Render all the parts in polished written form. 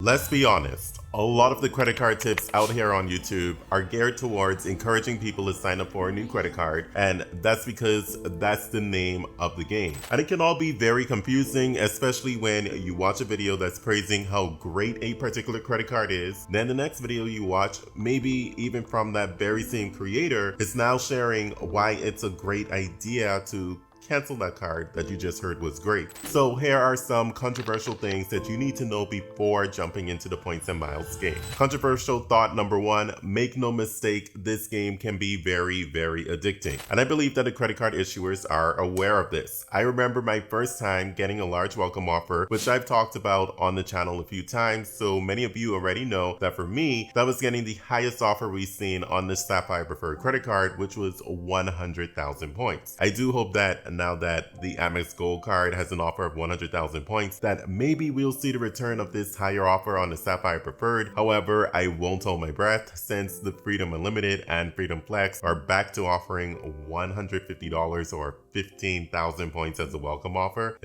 Let's be honest, a lot of the credit card tips out here on YouTube are geared towards encouraging people to sign up for a new credit card, and that's because that's the name of the game. And it can all be very confusing, especially when you watch a video that's praising how great a particular credit card is. Then the next video you watch, maybe even from that very same creator, is now sharing why it's a great idea to cancel that card that you just heard was great. So here are some controversial things that you need to know before jumping into the points and miles game. Controversial thought number one, make no mistake, this game can be very, very addicting. And I believe that the credit card issuers are aware of this. I remember my first time getting a large welcome offer, which I've talked about on the channel a few times, so many of you already know that for me, that was getting the highest offer we've seen on the Sapphire Preferred credit card, which was 100,000 points. I do hope that now that the Amex Gold card has an offer of 100,000 points, that maybe we'll see the return of this higher offer on the Sapphire Preferred. However, I won't hold my breath since the Freedom Unlimited and Freedom Flex are back to offering $150 or 15,000 points as a welcome offer.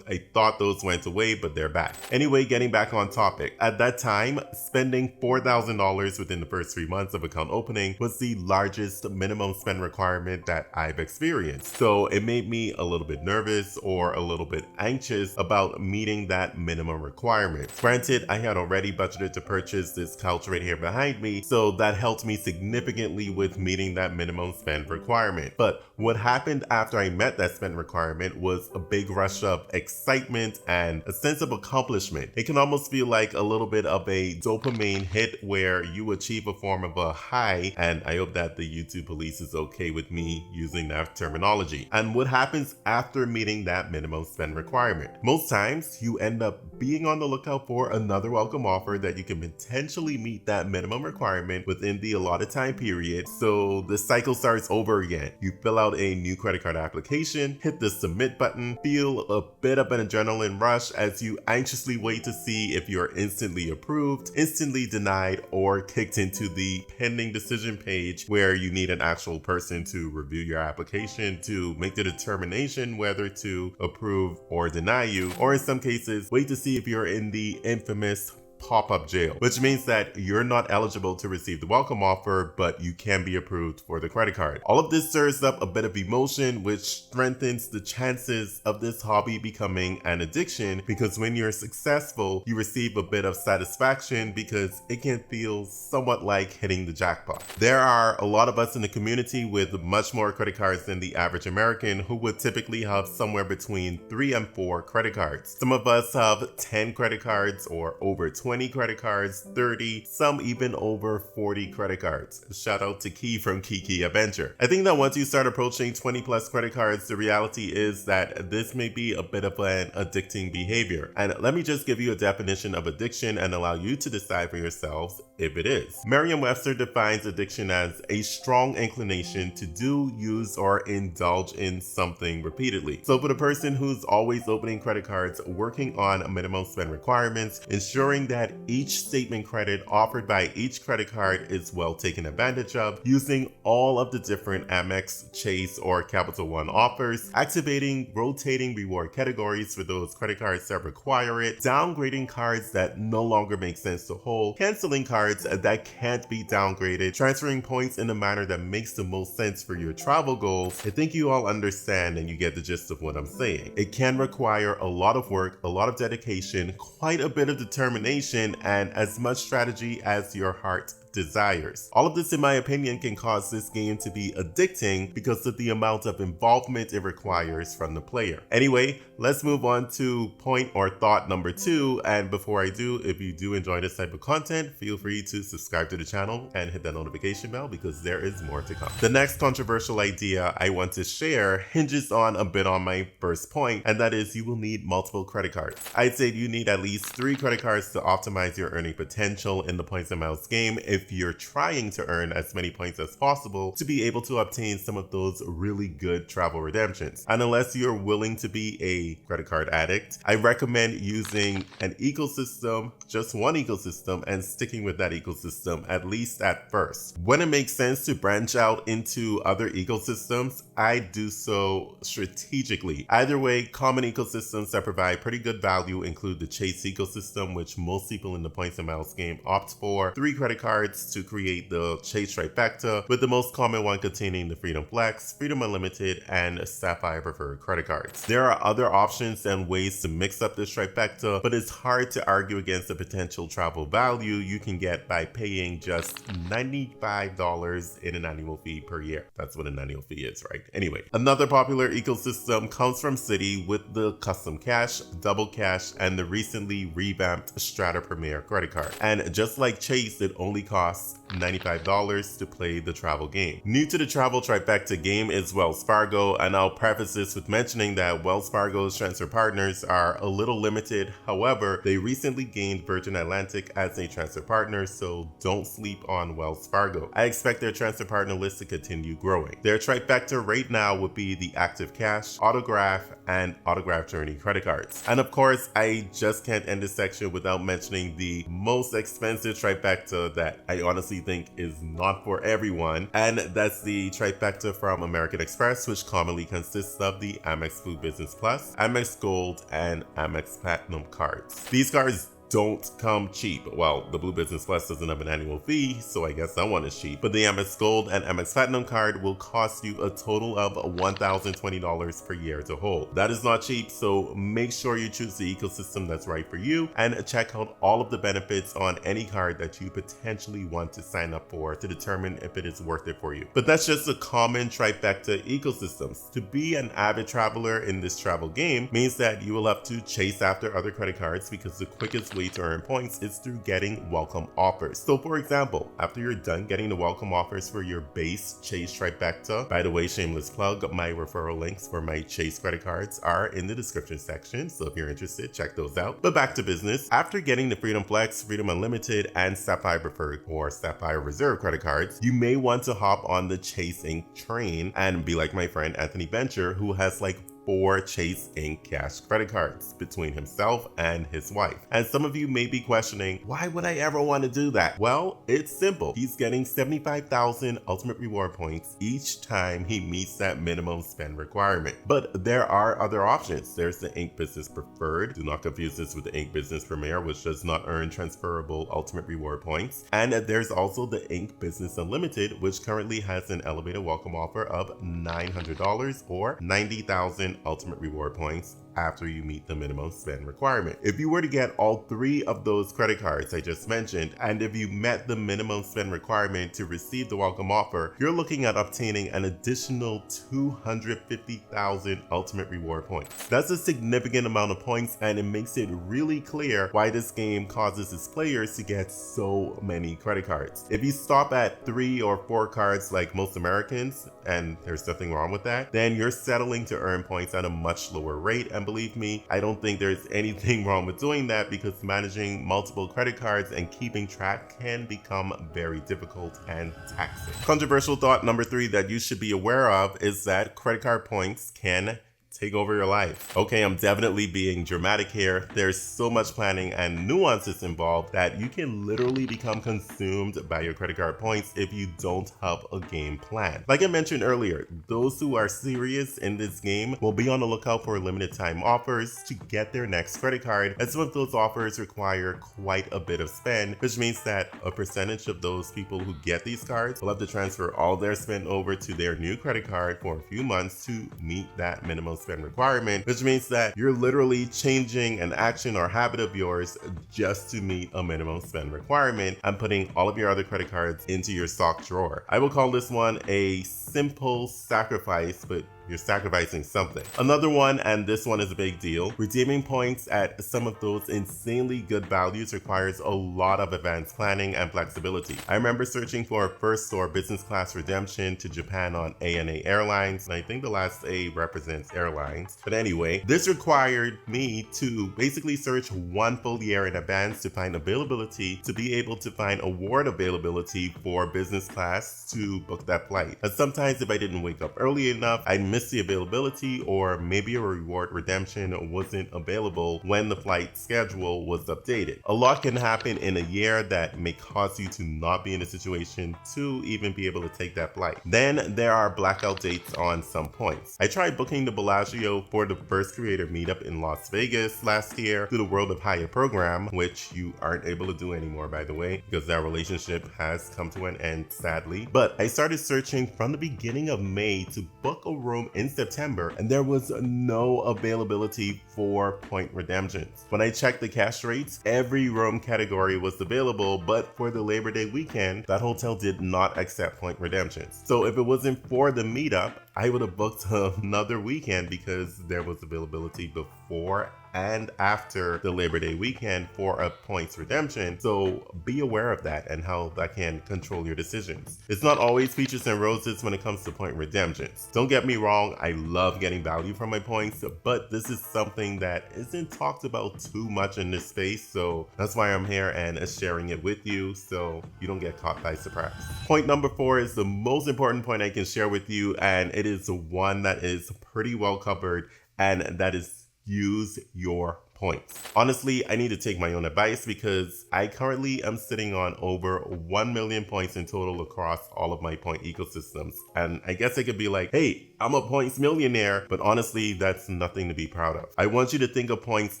I thought those went away, but they're back. Anyway, getting back on topic. At that time, spending $4,000 within the first 3 months of account opening was the largest minimum spend requirement that I've experienced. So it made me a little bit nervous or a little bit anxious about meeting that minimum requirement. Granted, I had already budgeted to purchase this couch right here behind me, so that helped me significantly with meeting that minimum spend requirement. But what happened after I met that spend requirement was a big rush of excitement and a sense of accomplishment. It can almost feel like a little bit of a dopamine hit where you achieve a form of a high, and I hope that the YouTube police is okay with me using that terminology. And what happens after meeting that minimum spend requirement? Most times you end up being on the lookout for another welcome offer that you can potentially meet that minimum requirement within the allotted time period. So the cycle starts over again. You fill out a new credit card application, hit the submit button, feel a bit of an adrenaline rush as you anxiously wait to see if you're instantly approved, instantly denied, or kicked into the pending decision page where you need an actual person to review your application to make the determination whether to approve or deny you, or in some cases, wait to see if you're in the infamous pop-up jail, which means that you're not eligible to receive the welcome offer, but you can be approved for the credit card. All of this stirs up a bit of emotion, which strengthens the chances of this hobby becoming an addiction, because when you're successful, you receive a bit of satisfaction because it can feel somewhat like hitting the jackpot. There are a lot of us in the community with much more credit cards than the average American who would typically have somewhere between 3 and 4 credit cards. Some of us have 10 credit cards or over 20 credit cards, 30, some even over 40 credit cards. Shout out to Key from Kiki Adventure. I think that once you start approaching 20 plus credit cards, the reality is that this may be a bit of an addicting behavior. And let me just give you a definition of addiction and allow you to decide for yourselves if it is. Merriam-Webster defines addiction as a strong inclination to do, use, or indulge in something repeatedly. So for the person who's always opening credit cards, working on minimum spend requirements, ensuring that each statement credit offered by each credit card is well taken advantage of, using all of the different Amex, Chase, or Capital One offers, activating rotating reward categories for those credit cards that require it, downgrading cards that no longer make sense to hold, canceling cards that can't be downgraded, transferring points in a manner that makes the most sense for your travel goals. I think you all understand and you get the gist of what I'm saying. It can require a lot of work, a lot of dedication, quite a bit of determination, and as much strategy as your heart desires. All of this, in my opinion, can cause this game to be addicting because of the amount of involvement it requires from the player. Anyway, let's move on to point or thought number 2. And before I do, if you do enjoy this type of content, feel free to subscribe to the channel and hit that notification bell because there is more to come. The next controversial idea I want to share hinges on a bit on my first point, and that is you will need multiple credit cards. I'd say you need at least 3 credit cards to optimize your earning potential in the points and miles game if if you're trying to earn as many points as possible to be able to obtain some of those really good travel redemptions. And unless you're willing to be a credit card addict, I recommend using an ecosystem, just one ecosystem, and sticking with that ecosystem, at least at first. When it makes sense to branch out into other ecosystems, I do so strategically. Either way, common ecosystems that provide pretty good value include the Chase ecosystem, which most people in the points and miles game opt for, 3 credit cards to create the Chase trifecta, with the most common one containing the Freedom Flex, Freedom Unlimited, and Sapphire Preferred credit cards. There are other options and ways to mix up this trifecta, but it's hard to argue against the potential travel value you can get by paying just $95 in an annual fee per year. That's what an annual fee is, right? Anyway, another popular ecosystem comes from Citi with the Custom Cash, Double Cash, and the recently revamped Strata Premier credit card. And just like Chase, it only costs $95 to play the travel game. New to the travel trifecta game is Wells Fargo, and I'll preface this with mentioning that Wells Fargo's transfer partners are a little limited. However, they recently gained Virgin Atlantic as a transfer partner, so don't sleep on Wells Fargo. I expect their transfer partner list to continue growing. Their trifecta right now would be the Active Cash, Autograph, and Autograph Journey credit cards. And of course, I just can't end this section without mentioning the most expensive trifecta that I honestly think is not for everyone, and that's the trifecta from American Express, which commonly consists of the Amex Food Business Plus, Amex Gold, and Amex Platinum cards. These cards don't come cheap. Well, the Blue Business Plus doesn't have an annual fee, so I guess that one is cheap. But the Amex Gold and Amex Platinum card will cost you a total of $1,020 per year to hold. That is not cheap, so make sure you choose the ecosystem that's right for you and check out all of the benefits on any card that you potentially want to sign up for to determine if it is worth it for you. But that's just a common trifecta ecosystems. To be an avid traveler in this travel game means that you will have to chase after other credit cards, because the quickest way to earn points is through getting welcome offers. So for example, after you're done getting the welcome offers for your base Chase trifecta, by the way, shameless plug, my referral links for my Chase credit cards are in the description section, so if you're interested, check those out. But back to business. After getting the Freedom Flex, Freedom Unlimited, and Sapphire Preferred or Sapphire Reserve credit cards, you may want to hop on the Chase Inc. train and be like my friend Anthony Bencher, who has like 4 Chase Inc. cash credit cards between himself and his wife. And some of you may be questioning, why would I ever want to do that? Well, it's simple. He's getting 75,000 ultimate reward points each time he meets that minimum spend requirement. But there are other options. There's the Inc. Business Preferred. Do not confuse this with the Inc. Business Premier, which does not earn transferable ultimate reward points. And there's also the Inc. Business Unlimited, which currently has an elevated welcome offer of $900 or 90,000 ultimate reward points after you meet the minimum spend requirement. If you were to get all 3 of those credit cards I just mentioned, and if you met the minimum spend requirement to receive the welcome offer, you're looking at obtaining an additional 250,000 ultimate reward points. That's a significant amount of points, and it makes it really clear why this game causes its players to get so many credit cards. If you stop at 3 or 4 cards like most Americans, and there's nothing wrong with that, then you're settling to earn points at a much lower rate. And believe me, I don't think there's anything wrong with doing that, because managing multiple credit cards and keeping track can become very difficult and taxing. Controversial thought number 3 that you should be aware of is that credit card points can take over your life. Okay, I'm definitely being dramatic here. There's so much planning and nuances involved that you can literally become consumed by your credit card points if you don't have a game plan. Like I mentioned earlier, those who are serious in this game will be on the lookout for limited time offers to get their next credit card, and some of those offers require quite a bit of spend, which means that a percentage of those people who get these cards will have to transfer all their spend over to their new credit card for a few months to meet that minimum spend requirement, which means that you're literally changing an action or habit of yours just to meet a minimum spend requirement and putting all of your other credit cards into your sock drawer. I will call this one a simple sacrifice, but You're sacrificing something. Another one, and this one is a big deal, redeeming points at some of those insanely good values requires a lot of advanced planning and flexibility. I remember searching for a first or business class redemption to Japan on ANA Airlines, and I think the last A represents airlines. But anyway, this required me to basically search one full year in advance to find availability to be able to find award availability for business class to book that flight. And sometimes if I didn't wake up early enough, I'd miss the availability, or maybe a reward redemption wasn't available when the flight schedule was updated. A lot can happen in a year that may cause you to not be in a situation to even be able to take that flight. Then there are blackout dates on some points. I tried booking the Bellagio for the first creator meetup in Las Vegas last year through the World of Hyatt program, which you aren't able to do anymore, by the way, because that relationship has come to an end, sadly. But I started searching from the beginning of May to book a room in September, and there was no availability for point redemptions. When I checked the cash rates, every room category was available, but for the Labor Day weekend, that hotel did not accept point redemptions. So if it wasn't for the meetup, I would have booked another weekend because there was availability before and after the Labor Day weekend for a points redemption. So be aware of that and how that can control your decisions. It's not always peaches and roses when it comes to point redemptions. Don't get me wrong, I love getting value from my points, but this is something that isn't talked about too much in this space, so that's why I'm here and sharing it with you so you don't get caught by surprise. Point number 4 is the most important point I can share with you, and it is one that is pretty well covered, and that is use your points. Honestly, I need to take my own advice because I currently am sitting on over 1 million points in total across all of my point ecosystems. And I guess I could be like, hey, I'm a points millionaire, but honestly, that's nothing to be proud of. I want you to think of points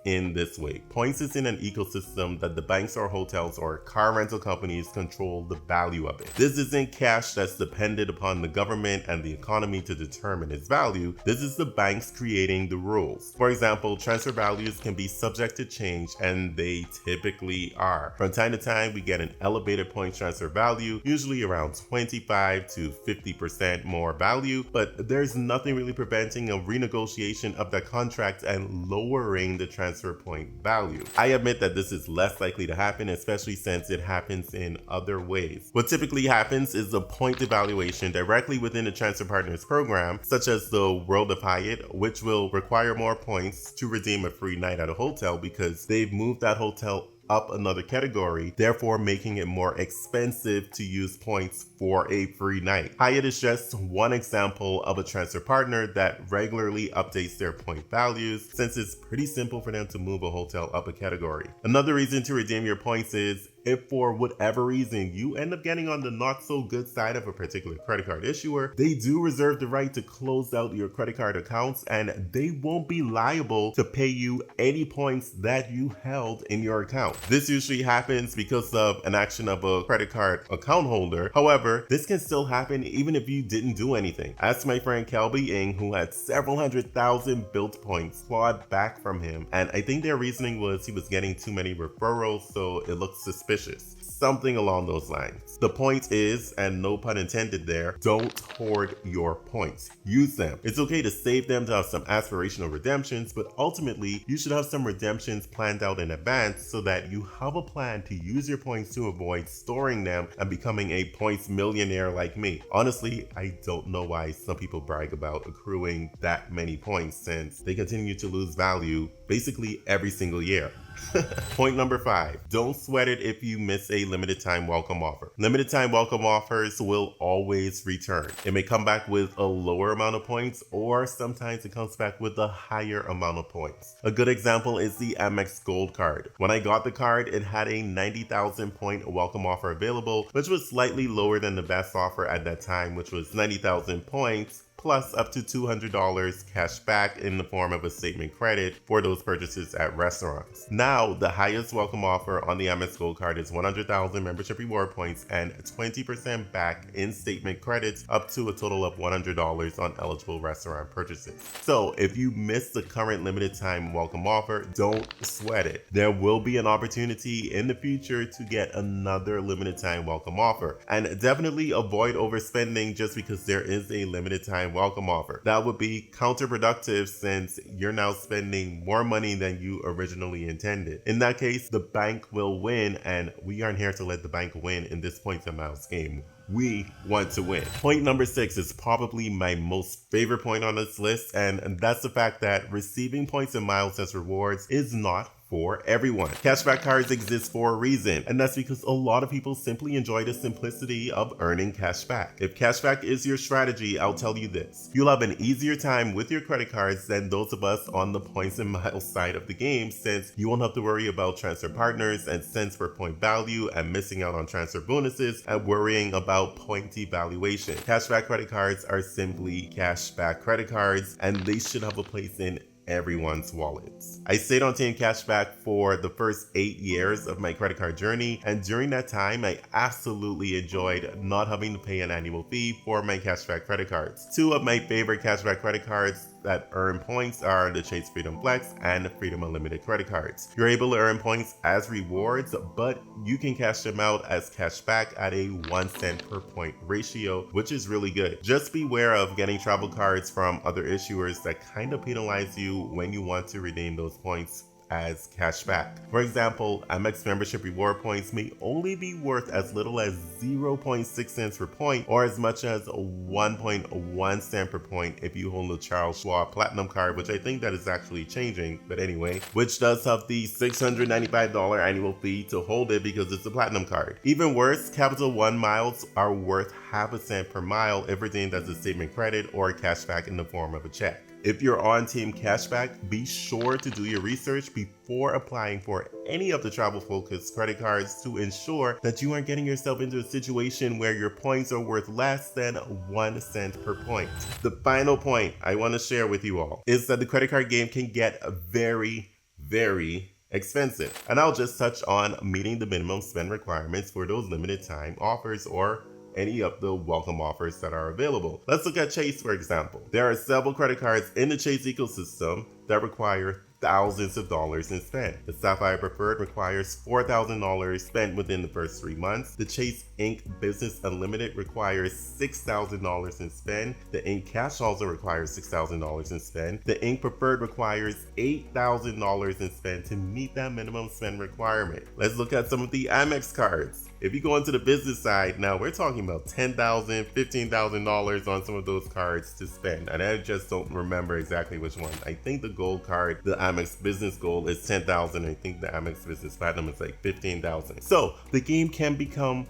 in this way. Points is in an ecosystem that the banks or hotels or car rental companies control the value of it. This isn't cash that's dependent upon the government and the economy to determine its value. This is the banks creating the rules. For example, transfer values can be subject to change, and they typically are. From time to time, we get an elevated point transfer value, usually around 25 to 50% more value, but there's nothing really preventing a renegotiation of the contract and lowering the transfer point value. I admit that this is less likely to happen, especially since it happens in other ways. What typically happens is a point evaluation directly within the transfer partners program, such as the World of Hyatt, which will require more points to redeem a free night at a hotel because they've moved that hotel up another category, therefore making it more expensive to use points for a free night. Hyatt is just one example of a transfer partner that regularly updates their point values, since it's pretty simple for them to move a hotel up a category. Another reason to redeem your points is if for whatever reason you end up getting on the not so good side of a particular credit card issuer, they do reserve the right to close out your credit card accounts, and they won't be liable to pay you any points that you held in your account. This usually happens because of an action of a credit card account holder. However, this can still happen even if you didn't do anything. Ask my friend Kelby Ng, who had several 100,000 built points clawed back from him, and I think their reasoning was he was getting too many referrals, so it looked suspicious. Something along those lines. The point is, and no pun intended there, don't hoard your points. Use them. It's okay to save them to have some aspirational redemptions, but ultimately, you should have some redemptions planned out in advance so that you have a plan to use your points to avoid storing them and becoming a points millionaire like me. Honestly, I don't know why some people brag about accruing that many points, since they continue to lose value basically every single year. Point number 5, don't sweat it if you miss a limited time welcome offer. Limited time welcome offers will always return. It may come back with a lower amount of points, or sometimes it comes back with a higher amount of points. A good example is the Amex Gold card. When I got the card, it had a 90,000 point welcome offer available, which was slightly lower than the best offer at that time, which was 90,000 points plus up to $200 cash back in the form of a statement credit for those purchases at restaurants. Now, the highest welcome offer on the Amex Gold card is 100,000 membership reward points and 20% back in statement credits up to a total of $100 on eligible restaurant purchases. So if you miss the current limited time welcome offer, don't sweat it. There will be an opportunity in the future to get another limited time welcome offer, and definitely avoid overspending just because there is a limited time welcome offer. That would be counterproductive since you're now spending more money than you originally intended. In that case, the bank will win, and we aren't here to let the bank win in this points and miles game. We want to win. Point number 6 is probably my most favorite point on this list, and that's the fact that receiving points and miles as rewards is not for everyone. Cashback cards exist for a reason, and that's because a lot of people simply enjoy the simplicity of earning cashback. If cashback is your strategy, I'll tell you this: you'll have an easier time with your credit cards than those of us on the points and miles side of the game, since you won't have to worry about transfer partners and cents per point value and missing out on transfer bonuses and worrying about point evaluation. Cashback credit cards are simply cashback credit cards, and they should have a place in everyone's wallets. I stayed on Team Cashback for the first 8 years of my credit card journey, and during that time I absolutely enjoyed not having to pay an annual fee for my cashback credit cards. 2 of my favorite cashback credit cards that earn points are the Chase Freedom Flex and Freedom Unlimited credit cards. You're able to earn points as rewards, but you can cash them out as cashback at a 1 cent per point ratio, which is really good. Just beware of getting travel cards from other issuers that kind of penalize you when you want to redeem those points as cashback. For example, Amex membership reward points may only be worth as little as 0.6 cents per point, or as much as 1.1 cent per point if you hold the Charles Schwab Platinum card, which I think that is actually changing, but anyway, which does have the $695 annual fee to hold it because it's a Platinum card. Even worse, Capital One miles are worth half a cent per mile if redeemed as a statement credit or cashback in the form of a check. If you're on Team Cashback, be sure to do your research before applying for any of the travel-focused credit cards to ensure that you aren't getting yourself into a situation where your points are worth less than 1 cent per point. The final point I want to share with you all is that the credit card game can get very, very expensive. And I'll just touch on meeting the minimum spend requirements for those limited time offers or any of the welcome offers that are available. Let's look at Chase, for example. There are several credit cards in the Chase ecosystem that require thousands of dollars in spend. The Sapphire Preferred requires $4,000 spent within the first 3 months. The Chase Ink Business Unlimited requires $6,000 in spend. The Ink Cash also requires $6,000 in spend. The Ink Preferred requires $8,000 in spend to meet that minimum spend requirement. Let's look at some of the Amex cards. If you go into the business side, now we're talking about $10,000, $15,000 on some of those cards to spend. And I just don't remember exactly which one. I think the gold card, the Amex Business Gold, is $10,000. I think the Amex Business Platinum is like $15,000. So the game can become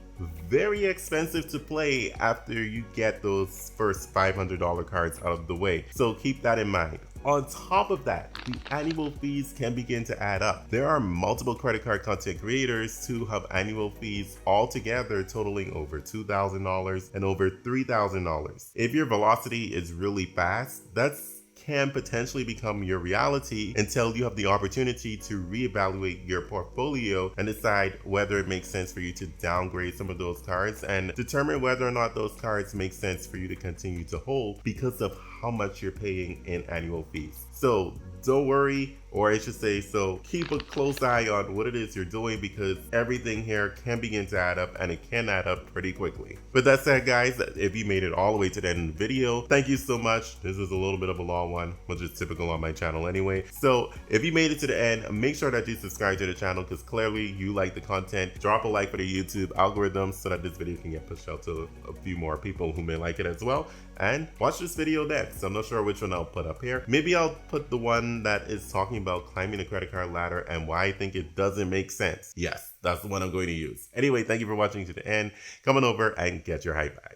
very expensive to play after you get those first $500 cards out of the way. So keep that in mind. On top of that, the annual fees can begin to add up. There are multiple credit card content creators who have annual fees altogether totaling over $2,000 and over $3,000. If your velocity is really fast, that's can potentially become your reality until you have the opportunity to reevaluate your portfolio and decide whether it makes sense for you to downgrade some of those cards and determine whether or not those cards make sense for you to continue to hold because of how much you're paying in annual fees. So don't worry, or I should say, so keep a close eye on what it is you're doing because everything here can begin to add up and it can add up pretty quickly. With that said, guys, if you made it all the way to the end of the video, thank you so much. This is a little bit of a long one, which is typical on my channel anyway. So if you made it to the end, make sure that you subscribe to the channel because clearly you like the content. Drop a like for the YouTube algorithm so that this video can get pushed out to a few more people who may like it as well. And watch this video next. I'm not sure which one I'll put up here. Maybe I'll put the one that is talking about climbing the credit card ladder and why I think it doesn't make sense. Yes, that's the one I'm going to use. Anyway, thank you for watching to the end. Come on over and get your high five.